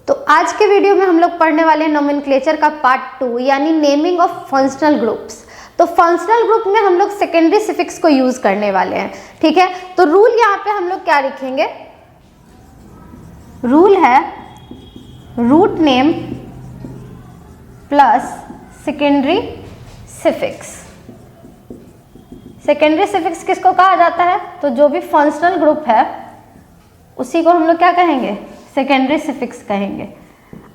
तो आज के वीडियो में हम लोग पढ़ने वाले हैं नोमेनक्लेचर का पार्ट 2 यानी नेमिंग ऑफ फंक्शनल ग्रुप्स। तो फंक्शनल ग्रुप में हम लोग सेकेंडरी सिफिक्स को यूज करने वाले हैं, ठीक है। तो रूल यहाँ पे हम लोग क्या लिखेंगे, रूल है root name plus secondary suffix. Secondary suffix किसको कहा जाता है, तो जो भी फंक्शनल ग्रुप है उसी को हम लोग क्या कहेंगे, सेकेंडरी सिफिक्स कहेंगे।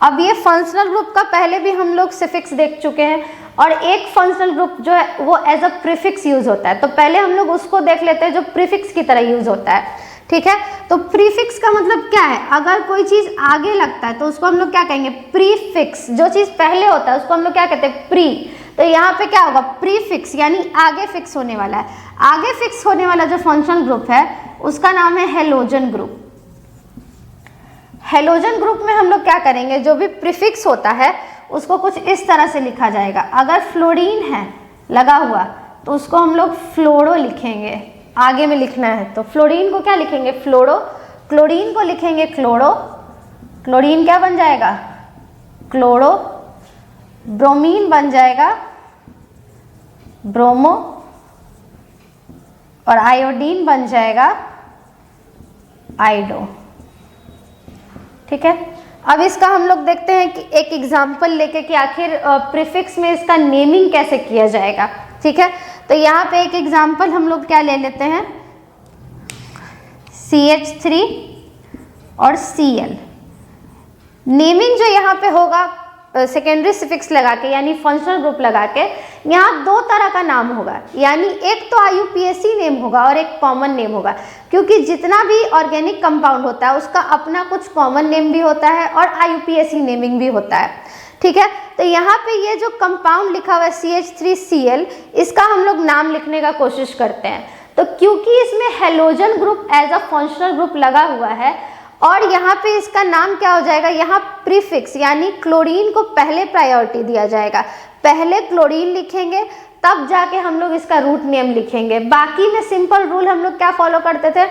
अब ये फंक्शनल ग्रुप का पहले भी हम लोग सिफिक्स देख चुके हैं और एक फंक्शनल ग्रुप जो है वो एज अ प्रीफिक्स यूज होता है। तो पहले हम लोग उसको देख लेते हैं जो प्रीफिक्स की तरह यूज होता है, ठीक है। तो प्रीफिक्स का मतलब क्या है, अगर कोई चीज आगे लगता है तो उसको हम लोग क्या कहेंगे, प्रीफिक्स। जो चीज पहले होता है उसको हम लोग क्या कहते हैं, प्री। तो यहाँ पे क्या होगा, प्रीफिक्स यानी आगे फिक्स होने वाला है। आगे फिक्स होने वाला जो फंक्शनल ग्रुप है उसका नाम है हेलोजन ग्रुप। हेलोजन ग्रुप में हम लोग क्या करेंगे, जो भी प्रीफिक्स होता है उसको कुछ इस तरह से लिखा जाएगा। अगर फ्लोरीन है लगा हुआ तो उसको हम लोग फ्लोरो लिखेंगे, आगे में लिखना है। तो फ्लोरीन को क्या लिखेंगे, फ्लोरो। क्लोरीन को लिखेंगे क्लोरो। क्लोरीन क्या बन जाएगा, क्लोरो। ब्रोमीन बन जाएगा ब्रोमो और आयोडीन बन जाएगा आइडो, ठीक है। अब इसका हम लोग देखते हैं कि एक एग्जाम्पल लेके कि आखिर प्रीफिक्स में इसका नेमिंग कैसे किया जाएगा, ठीक है। तो यहाँ पे एक एग्जाम्पल हम लोग क्या ले लेते हैं, CH3 और Cl। नेमिंग जो यहाँ पे होगा सेकेंडरी सिफिक्स लगा के यानी फंक्शनल ग्रुप लगा के, यहाँ दो तरह का नाम होगा। यानी एक तो IUPAC नेम होगा और एक कॉमन नेम होगा, क्योंकि जितना भी ऑर्गेनिक कंपाउंड होता है उसका अपना कुछ कॉमन नेम भी होता है और IUPAC नेमिंग भी होता है, ठीक है। तो यहाँ पे ये जो कंपाउंड लिखा हुआ है CH3Cl, इसका हम लोग नाम लिखने का कोशिश करते हैं। तो क्योंकि इसमें halogen group as a functional group लगा हुआ है और यहाँ पे इसका नाम क्या हो जाएगा, यहाँ प्रीफिक्स यानी क्लोरीन को पहले प्रायोरिटी दिया जाएगा। पहले क्लोरीन लिखेंगे तब जाके हम लोग इसका रूट नेम लिखेंगे। बाकी में सिंपल रूल हम लोग क्या फॉलो करते थे,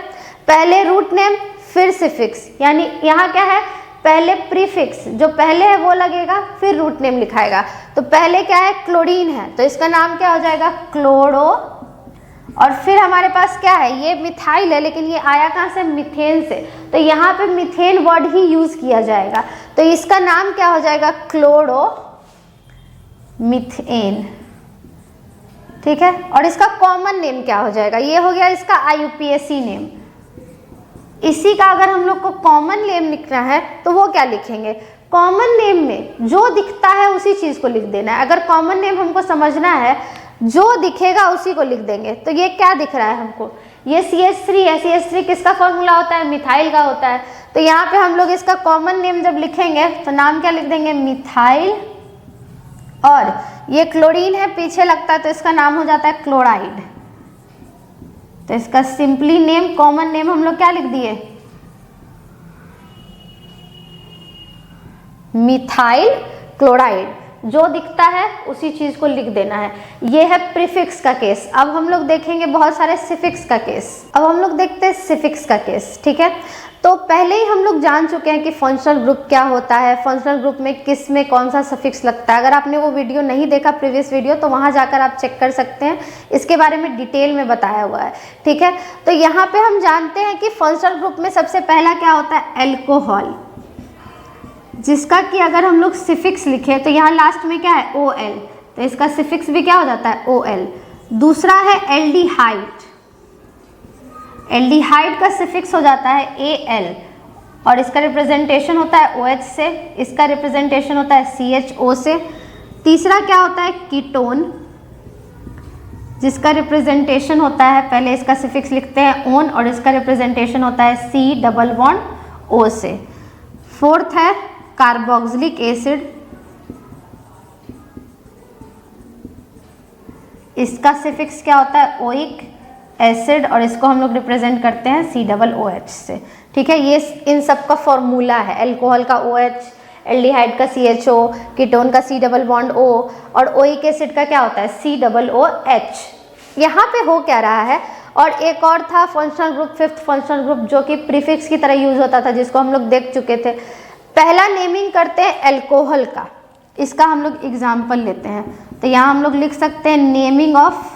पहले रूट नेम फिर सिफिक्स। यानी यहाँ क्या है, पहले प्रीफिक्स जो पहले है वो लगेगा फिर रूट नेम लिखाएगा। तो पहले क्या है, क्लोरीन है तो इसका नाम क्या हो जाएगा, क्लोरो। और फिर हमारे पास क्या है, ये मिथाइल है लेकिन ये आया कहाँ से, मिथेन से। तो यहाँ पे मिथेन वर्ड ही यूज किया जाएगा। तो इसका नाम क्या हो जाएगा, क्लोरो मिथेन, ठीक है। और इसका कॉमन नेम क्या हो जाएगा, ये हो गया इसका IUPAC नेम। इसी का अगर हम लोग को कॉमन नेम लिखना है तो वो क्या लिखेंगे, कॉमन नेम में जो दिखता है उसी चीज को लिख देना है। अगर कॉमन नेम हमको समझना है, जो दिखेगा उसी को लिख देंगे। तो ये क्या दिख रहा है हमको, ये CH3 है। CH3 किसका फॉर्मूला होता है, मिथाइल का होता है। तो यहाँ पे हम लोग इसका कॉमन नेम जब लिखेंगे तो नाम क्या लिख देंगे, मिथाइल। और ये क्लोरीन है पीछे लगता है तो इसका नाम हो जाता है क्लोराइड। तो इसका सिंपली नेम, कॉमन नेम हम लोग क्या लिख दिए, मिथाइल क्लोराइड। जो दिखता है उसी चीज को लिख देना है। ये है प्रीफिक्स का केस। अब हम लोग देखेंगे बहुत सारे सिफिक्स का केस। अब हम लोग देखते हैं सिफिक्स का केस, ठीक है। तो पहले ही हम लोग जान चुके हैं कि फंक्शनल ग्रुप क्या होता है, फंक्शनल ग्रुप में किस में कौन सा सफिक्स लगता है। अगर आपने वो वीडियो नहीं देखा प्रीवियस वीडियो तो वहाँ जाकर आप चेक कर सकते हैं, इसके बारे में डिटेल में बताया हुआ है, ठीक है। तो यहाँ पे हम जानते हैं कि फंक्शनल ग्रुप में सबसे पहला क्या होता है, एल्कोहल, जिसका कि अगर हम लोग सिफिक्स लिखे तो यहाँ लास्ट में क्या है, OL। तो इसका सिफिक्स भी क्या हो जाता है, OL। दूसरा है एल्डिहाइड। एल्डिहाइड का सिफिक्स हो जाता है AL और इसका रिप्रेजेंटेशन होता है OH से। इसका रिप्रेजेंटेशन होता है CHO से। तीसरा क्या होता है, कीटोन, जिसका रिप्रेजेंटेशन होता है, पहले इसका सिफिक्स लिखते हैं ON और इसका रिप्रेजेंटेशन होता है C डबल बॉन्ड O से। फोर्थ है कार्बोक्सिलिक एसिड, इसका सिफिक्स क्या होता है, ओइक एसिड और इसको हम लोग रिप्रेजेंट करते हैं COOH से, ठीक है। ये इन सब का फॉर्मूला है, अल्कोहल का OH, एल्डिहाइड का CHO, कीटोन का C डबल बॉन्ड O और ओइक एसिड का क्या होता है, COOH। यहाँ पे हो क्या रहा है, और एक और था functional group, fifth functional group, जो कि प्रीफिक्स की तरह यूज होता था, जिसको हम लोग देख चुके थे। पहला नेमिंग करते हैं एल्कोहल का, इसका हम लोग एग्जाम्पल लेते हैं। तो यहाँ हम लोग लिख सकते हैं नेमिंग ऑफ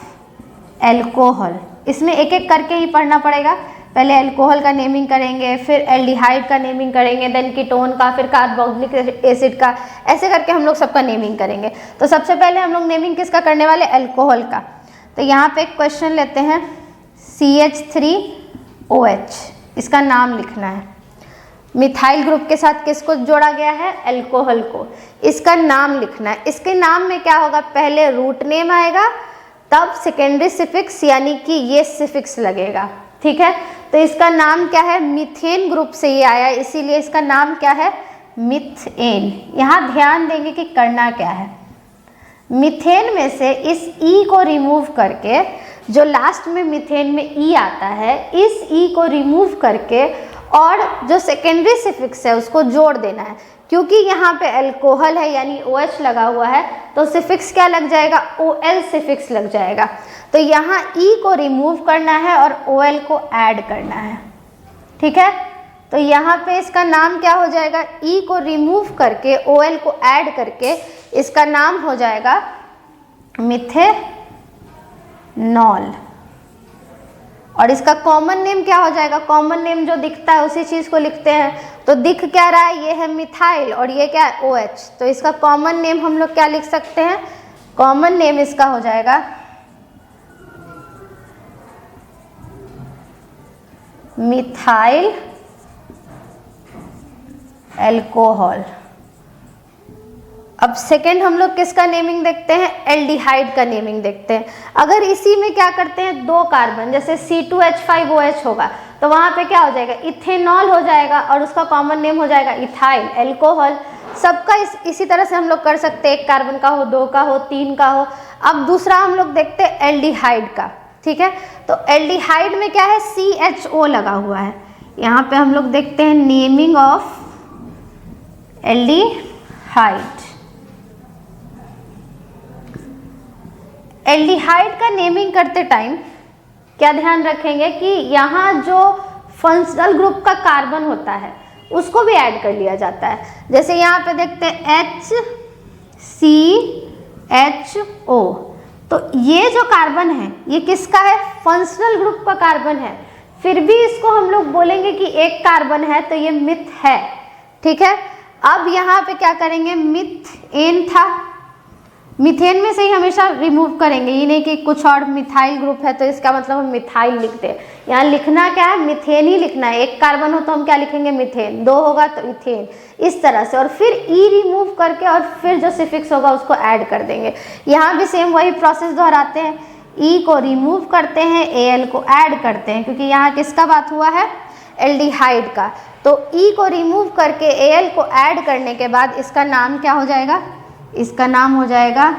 एल्कोहल। इसमें एक एक करके ही पढ़ना पड़ेगा। पहले एल्कोहल का नेमिंग करेंगे, फिर एल्डिहाइड का नेमिंग करेंगे, देन कीटोन का, फिर कार्बोक्सिलिक एसिड का, ऐसे करके हम लोग सबका नेमिंग करेंगे। तो सबसे पहले हम लोग नेमिंग किसका करने वाले, एल्कोहल का। तो यहाँ पे एक क्वेश्चन लेते हैं, CH3OH, इसका नाम लिखना है। मिथाइल ग्रुप के साथ किसको जोड़ा गया है, एल्कोहल को। इसका नाम लिखना है। इसके नाम में क्या होगा, पहले रूट नेम आएगा, तब सेकेंडरी सिफिक्स यानी कि ये सिफिक्स लगेगा, ठीक है। तो इसका नाम क्या है, मीथेन ग्रुप से ये आया, इसीलिए इसका नाम क्या है, मीथेन। यहाँ ध्यान देंगे कि करना क्या है, मीथेन में से इस ई को रिमूव करके, जो लास्ट में मीथेन में ई आता है, इस ई को रिमूव करके और जो सेकेंडरी सिफिक्स है उसको जोड़ देना है। क्योंकि यहाँ पे अल्कोहल है यानी OH लगा हुआ है, तो सिफिक्स क्या लग जाएगा, OL सिफिक्स लग जाएगा। तो यहाँ E को रिमूव करना है और OL को ऐड करना है, ठीक है। तो यहाँ पे इसका नाम क्या हो जाएगा, E को रिमूव करके OL को ऐड करके इसका नाम हो जाएगा मिथेनॉल। और इसका कॉमन नेम क्या हो जाएगा, कॉमन नेम जो दिखता है उसी चीज़ को लिखते हैं। तो दिख क्या रहा है, ये है मिथाइल और ये क्या है, OH। तो इसका कॉमन नेम हम लोग क्या लिख सकते हैं, कॉमन नेम इसका हो जाएगा मिथाइल एल्कोहल। अब सेकेंड हम लोग किसका नेमिंग देखते हैं, एल्डिहाइड का नेमिंग देखते हैं। अगर इसी में क्या करते हैं, दो कार्बन, जैसे C2H5OH होगा, तो वहाँ पे क्या हो जाएगा, इथेनॉल हो जाएगा और उसका कॉमन नेम हो जाएगा इथाइल एल्कोहल। सबका इसी तरह से हम लोग कर सकते हैं, एक कार्बन का हो, दो का हो, तीन का हो। अब दूसरा हम लोग देखते हैं एल्डिहाइड का, ठीक है। तो एल्डिहाइड में क्या है, CHO लगा हुआ है। यहाँ पे हम लोग देखते हैं नेमिंग ऑफ एल्डिहाइड। एल्डिहाइड का नेमिंग करते टाइम क्या ध्यान रखेंगे कि यहाँ जो फंक्शनल ग्रुप का कार्बन होता है उसको भी ऐड कर लिया जाता है। जैसे यहाँ पे देखते हैं HCHO, तो ये जो कार्बन है ये किसका है, फंक्शनल ग्रुप का कार्बन है। फिर भी इसको हम लोग बोलेंगे कि एक कार्बन है, तो ये मिथ है, ठीक है। अब यहाँ पे क्या करेंगे, मिथेन था, मीथेन में से ही हमेशा रिमूव करेंगे, ये नहीं कि कुछ और मिथाइल ग्रुप है तो इसका मतलब हम मिथाइल लिखते हैं। यहाँ लिखना क्या है, मिथेन ही लिखना है। एक कार्बन हो तो हम क्या लिखेंगे, मिथेन, दो होगा तो इथेन, इस तरह से। और फिर ई रिमूव करके और फिर जो सिफिक्स होगा उसको ऐड कर देंगे। यहाँ भी सेम वही प्रोसेस दोहराते हैं, ई को रिमूव करते हैं, एल को ऐड करते हैं, क्योंकि यहाँ किसका बात हुआ है, एल्डिहाइड का। तो ई को रिमूव करके एल को ऐड करने के बाद इसका नाम क्या हो जाएगा, इसका नाम हो जाएगा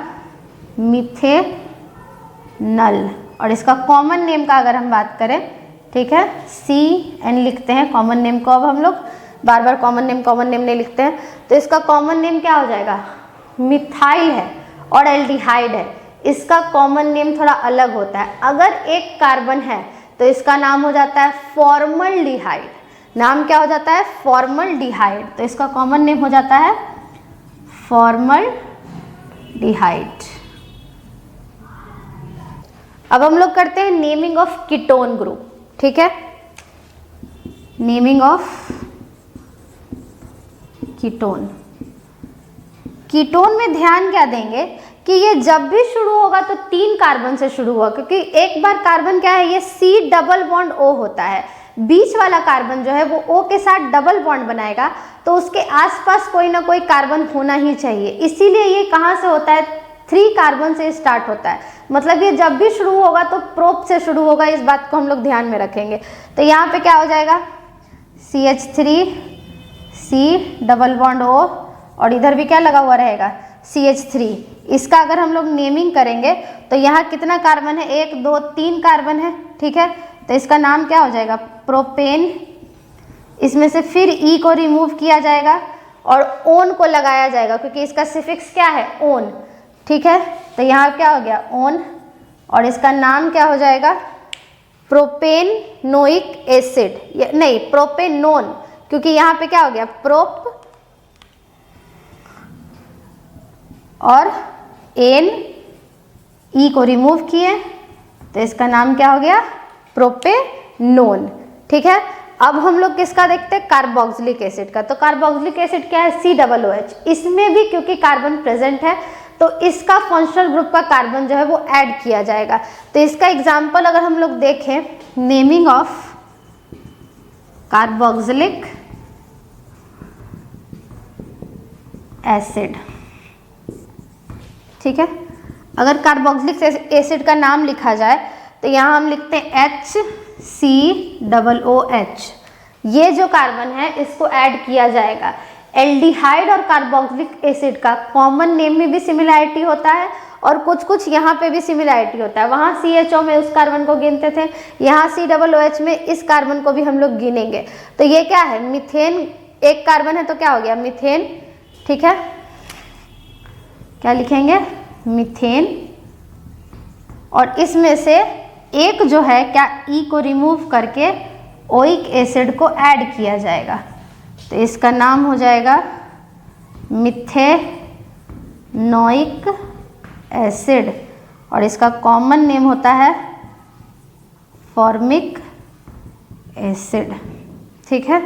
मिथेनल। और इसका कॉमन नेम का अगर हम बात करें, ठीक है, CN लिखते हैं कॉमन नेम को। अब हम लोग बार बार कॉमन नेम नहीं लिखते हैं, तो इसका कॉमन नेम क्या हो जाएगा, मिथाइल है और एल्डिहाइड है, इसका कॉमन नेम थोड़ा अलग होता है। अगर एक कार्बन है तो इसका नाम हो जाता है फॉर्मल्डिहाइड। नाम क्या हो जाता है, फॉर्मल्डिहाइड। तो इसका कॉमन नेम हो जाता है फॉर्मल्डिहाइड। अब हम लोग करते हैं नेमिंग ऑफ कीटोन ग्रुप, ठीक है। Naming of ketone. कीटोन में ध्यान क्या देंगे कि ये जब भी शुरू होगा तो 3 कार्बन से शुरू हुआ, क्योंकि एक बार कार्बन क्या है, ये C डबल बॉन्ड O होता है। बीच वाला कार्बन जो है वो O के साथ डबल बॉन्ड बनाएगा, तो उसके आसपास कोई ना कोई कार्बन होना ही चाहिए। इसीलिए ये कहाँ से होता है, 3 कार्बन से स्टार्ट होता है। मतलब ये जब भी शुरू होगा तो प्रोप से शुरू होगा, इस बात को हम लोग ध्यान में रखेंगे। तो यहाँ पे क्या हो जाएगा, CH3 C double bond O, और इधर भी क्या लगा हुआ रहेगा, CH3। इसका अगर हम लोग नेमिंग करेंगे तो यहाँ कितना कार्बन है, 1 2 3 कार्बन है, ठीक है। तो इसका नाम क्या हो जाएगा, प्रोपेन। इसमें से फिर ई को रिमूव किया जाएगा और ओन को लगाया जाएगा, क्योंकि इसका सिफिक्स क्या है, ओन, ठीक है। तो यहाँ क्या हो गया, ओन, और इसका नाम क्या हो जाएगा, प्रोपेनोइक एसिड, नहीं प्रोपेनोन, क्योंकि यहाँ पे क्या हो गया, प्रोप और एन ई को रिमूव किए तो इसका नाम क्या हो गया, प्रोपेनोन। ठीक है, अब हम लोग किसका देखते हैं, कार्बोक्सिलिक एसिड का। तो कार्बोक्सिलिक एसिड क्या है, COOH। इसमें भी क्योंकि कार्बन प्रेजेंट है तो इसका फंक्शनल ग्रुप का कार्बन जो है वो ऐड किया जाएगा। तो इसका एग्जाम्पल अगर हम लोग देखें, नेमिंग ऑफ कार्बोक्सिलिक एसिड। ठीक है, अगर कार्बोक्सिलिक एसिड का नाम लिखा जाए तो यहाँ हम लिखते हैं HCOOH। ये जो कार्बन है इसको ऐड किया जाएगा। एल्डिहाइड और कार्बोक्सिलिक एसिड का कॉमन नेम में भी सिमिलैरिटी होता है और कुछ कुछ यहाँ पे भी सिमिलैरिटी होता है। वहाँ CHO में उस कार्बन को गिनते थे, यहाँ COOH में इस कार्बन को भी हम लोग गिनेंगे। तो ये क्या है, मीथेन एक कार्बन है तो क्या हो गया, मीथेन। ठीक है, क्या लिखेंगे, मीथेन। और इसमें से एक जो है क्या, ई को रिमूव करके ओइक एसिड को ऐड किया जाएगा तो इसका नाम हो जाएगा मिथेनोइक एसिड और इसका कॉमन नेम होता है फॉर्मिक एसिड। ठीक है,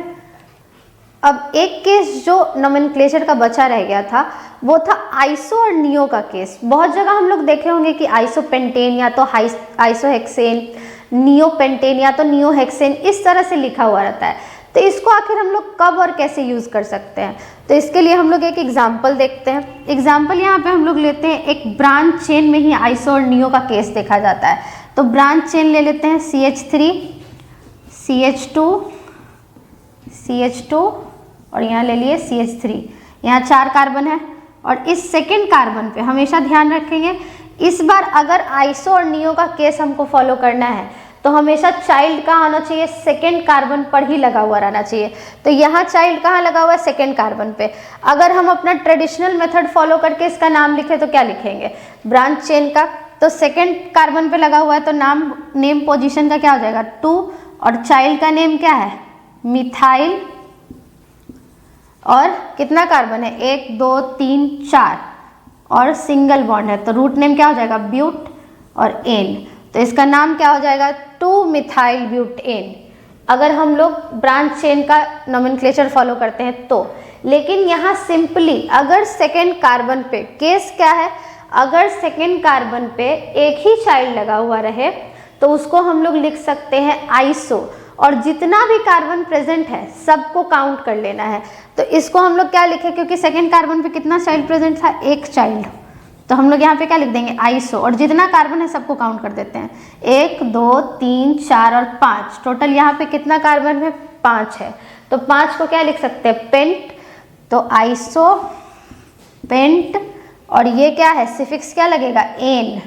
अब एक केस जो नोमेनक्लेचर का बचा रह गया था वो था आइसो और नियो का केस। बहुत जगह हम लोग देखे होंगे कि आइसोपेंटेन या तो आइसोहेक्सेन, नियोपेंटेन या तो नियोहेक्सेन, इस तरह से लिखा हुआ रहता है। तो इसको आखिर हम लोग कब और कैसे यूज़ कर सकते हैं, तो इसके लिए हम लोग एक एग्जाम्पल देखते हैं। एग्जाम्पल यहाँ पे हम लोग लेते हैं, एक ब्रांच चेन में ही आइसो और नियो का केस देखा जाता है। तो ब्रांच चेन ले लेते हैं, CH3 CH2 और यहाँ ले लिए CH3। यहाँ 4 कार्बन है और इस सेकेंड कार्बन पे हमेशा ध्यान रखेंगे, इस बार अगर आइसो और नियो का केस हमको फॉलो करना है तो हमेशा चाइल्ड कहाँ आना चाहिए, सेकेंड कार्बन पर ही लगा हुआ रहना चाहिए। तो यहाँ चाइल्ड कहाँ लगा हुआ है, सेकेंड कार्बन पे। अगर हम अपना ट्रेडिशनल मेथड फॉलो करके इसका नाम लिखें तो क्या लिखेंगे, ब्रांच चेन का, तो सेकेंड कार्बन पे लगा हुआ है तो नेम पोजीशन का क्या हो जाएगा, 2 और चाइल्ड का नेम क्या है, मिथाइल। और कितना कार्बन है, 1 2 3 4 और सिंगल बॉन्ड है तो रूट नेम क्या हो जाएगा, ब्यूट और एन। तो इसका नाम क्या हो जाएगा, 2 मिथाइल ब्यूटेन। अगर हम लोग ब्रांच चेन का नोमेनक्लेचर फॉलो करते हैं तो। लेकिन यहाँ सिंपली अगर सेकेंड कार्बन पे केस क्या है, अगर सेकेंड कार्बन पे एक ही चाइल्ड लगा हुआ रहे तो उसको हम लोग लिख सकते हैं आइसो, और जितना भी कार्बन प्रेजेंट है सबको काउंट कर लेना है। तो इसको हम लोग क्या लिखे, क्योंकि सेकेंड कार्बन पे कितना चाइल्ड प्रेजेंट था, एक चाइल्ड, तो हम लोग यहाँ पे क्या लिख देंगे, आइसो, और जितना कार्बन है सबको काउंट कर देते हैं, 1 2 3 4 और 5। टोटल यहाँ पे कितना कार्बन है, 5 है। तो 5 को क्या लिख सकते हैं, पेंट। तो आइसो पेंट, और ये क्या है, सिफिक्स क्या लगेगा, एन।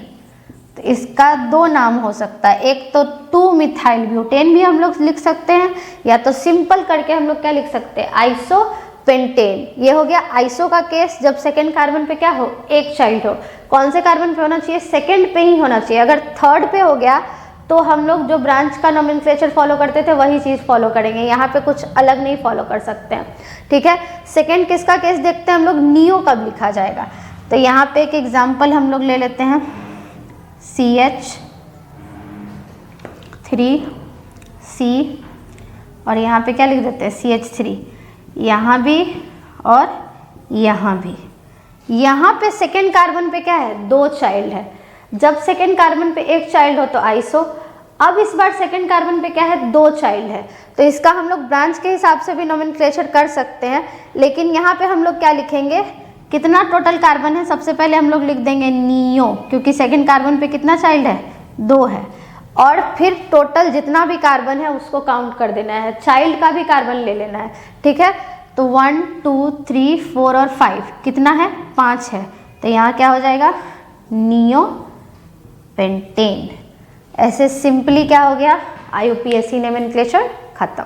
तो इसका 2 नाम हो सकता है, एक तो 2 मिथाइल ब्यूटेन भी हम लोग लिख सकते हैं, या तो सिंपल करके हम लोग क्या लिख सकते हैं, आइसो पेंटेन। ये हो गया आइसो का केस, जब सेकेंड कार्बन पे क्या हो, एक चाइल्ड हो। कौन से कार्बन पे होना चाहिए, सेकेंड पे ही होना चाहिए। अगर थर्ड पे हो गया तो हम लोग जो ब्रांच का नोमेनक्लेचर फॉलो करते थे वही चीज़ फॉलो करेंगे, यहाँ पे कुछ अलग नहीं फॉलो कर सकते हैं। ठीक है, सेकेंड किसका केस देखते हैं हम लोग, नियो कब लिखा जाएगा। तो यहाँ पे एक एग्जाम्पल हम लोग ले लेते हैं, CH3C और यहाँ पे क्या लिख देते हैं, CH3, यहाँ भी और यहाँ भी। यहाँ पे सेकेंड कार्बन पे क्या है, 2 चाइल्ड है। जब सेकेंड कार्बन पे एक चाइल्ड हो तो आइसो। अब इस बार सेकेंड कार्बन पे क्या है, 2 चाइल्ड है, तो इसका हम लोग ब्रांच के हिसाब से भी नोमेनक्लेचर कर सकते हैं। लेकिन यहाँ पे हम लोग क्या लिखेंगे, कितना टोटल कार्बन है, सबसे पहले हम लोग लिख देंगे नियो, क्योंकि सेकेंड कार्बन पे कितना चाइल्ड है, 2 है। और फिर टोटल जितना भी कार्बन है उसको काउंट कर देना है, चाइल्ड का भी कार्बन ले लेना है। ठीक है, तो 1 2 3 4 और 5 कितना है, 5 है। तो यहाँ क्या हो जाएगा, नियो पेंटेन। ऐसे सिंपली क्या हो गया, IUPAC नोमेनक्लेचर खत्म।